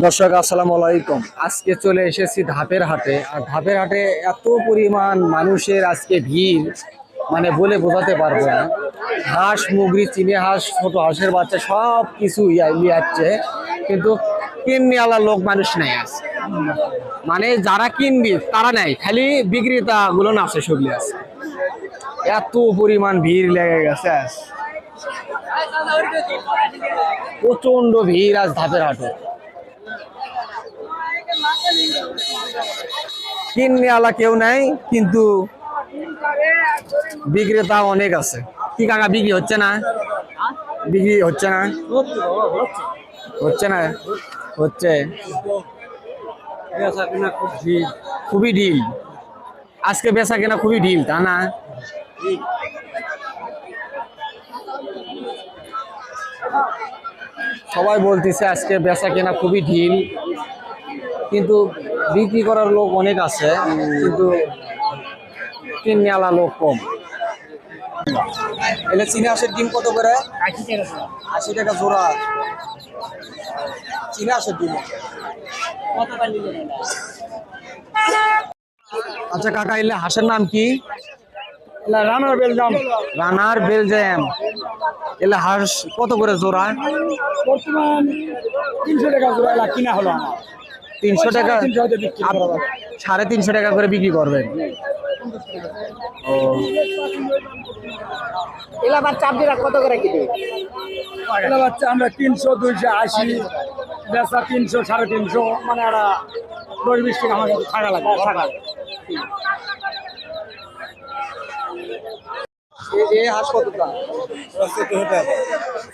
দর্শক আসসালামু আলাইকুম। আজকে চলে এসেছি ধাপের হাটে। আর ধাপের হাটে এত পরিমাণ মানুষের আজকে ভিড়, মানে বলে বোঝাতে পারবো না। হাঁস, মুগরি, চিনে হাঁস, ছোট হাঁসের বাচ্চা সব কিছু যাচ্ছে, কিন্তু কিননি আলা লোক মানুষ নেই আছে। মানে যারা কিনবি তারা নেই, খালি বিক্রেতা গুলো না আছে, সেগুলি আছে। এত পরিমাণ ভিড় লেগে গেছে আজ, প্রচন্ড ভিড় আজ ধাপের হাটে। কিননি আলা কেউ নাই, কিন্তু বিক্রেতা অনেক আছে। কি কাকা বিক্রি হচ্ছে না? বিক্রি হচ্ছে না? হচ্ছে না? হচ্ছে। খুবই ঢিল আজকে, বেচা কেনা খুবই ঢিল, তা না? সবাই বলতেছে আজকে বেচা কেনা খুবই ঢিল, কিন্তু বিক্রি করার লোক অনেক আছে, কিন্তু কিনে আলা লোক কম। এলে চীনা হাঁসের ডিম কত করে? 80 টাকা জোড়া। চীনা হাঁসের ডিম। আচ্ছা কাকা, এলে হাঁসের নাম কি? রানার বেলজাম। রানার বেলজিয়াম। এলে হাঁস কত করে জোড়া? বর্তমান 300 টাকা জোড়া কিনা হলো আমার। 300 টাকা? 300 বিক্রি করা যাবে। 350 টাকা করে বিক্রি করবেন? ও, এলা বাচ্চা আপনারা কত করে কিনে? এলা বাচ্চা আমরা 300, 280, বেচা 300, 350, মানে একটা 10-20 টাকা আমার কাছে থাকা লাগে। এই হাঁস কত দাম?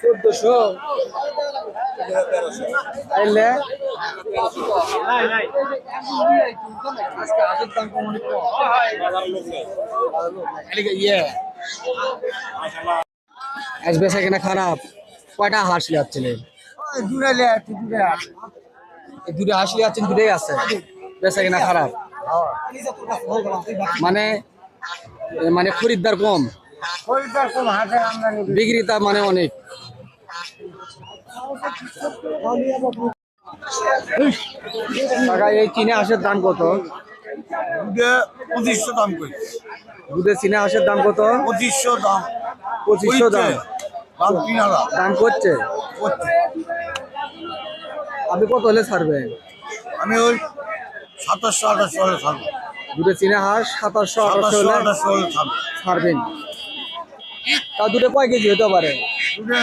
1400। এলে আজকে হাঁসের দাম কম, অনেক কম। আজ বেচা কেনা খারাপ। কয়টা হাঁস লিয়াচ্ছিলেন? এই দুটো হাঁস লিয়াচ্ছেন, দুটোই আছে, বেচা কেনা খারাপ। মানে মানে খরিদ্দার কম, বিক্রেতা মানে অনেক। টাকা এই চীনা হাঁসের দাম কত? 2500 দাম কই। দুধের চীনা হাঁসের দাম কত? 2500 দাম। 2500 দাম। দাম 3000 দাম করছে। করছে। আপনি কত হলে ছাড়বেন? আমি ওই 2700-2800 হলে ছাড়বো। দুধের চীনা হাঁস 2700-2800 হলে 2700-2800 হলে ছাড়বো। ছাড়বেন। তা দুটো কয় কেজি হতে পারে? দুধে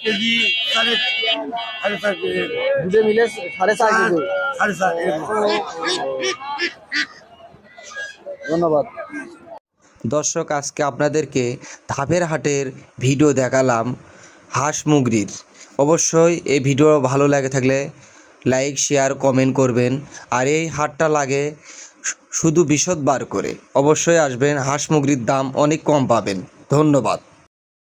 কেজি 4.5 কেজি। দুধে মিলে 4.5 কেজি। 4.5 এরকম। ধন্যবাদ। দর্শক, আজকে আপনাদেরকে ধাপের হাটের ভিডিও দেখালাম হাঁস মুগরির। অবশ্যই এই ভিডিও ভালো লাগে থাকলে লাইক, শেয়ার, কমেন্ট করবেন। আর এই হাটটা লাগে শুধু বৃহস্পতিবার করে। অবশ্যই আসবেন, হাঁস মুগরির দাম অনেক কম পাবেন। ধন্যবাদ।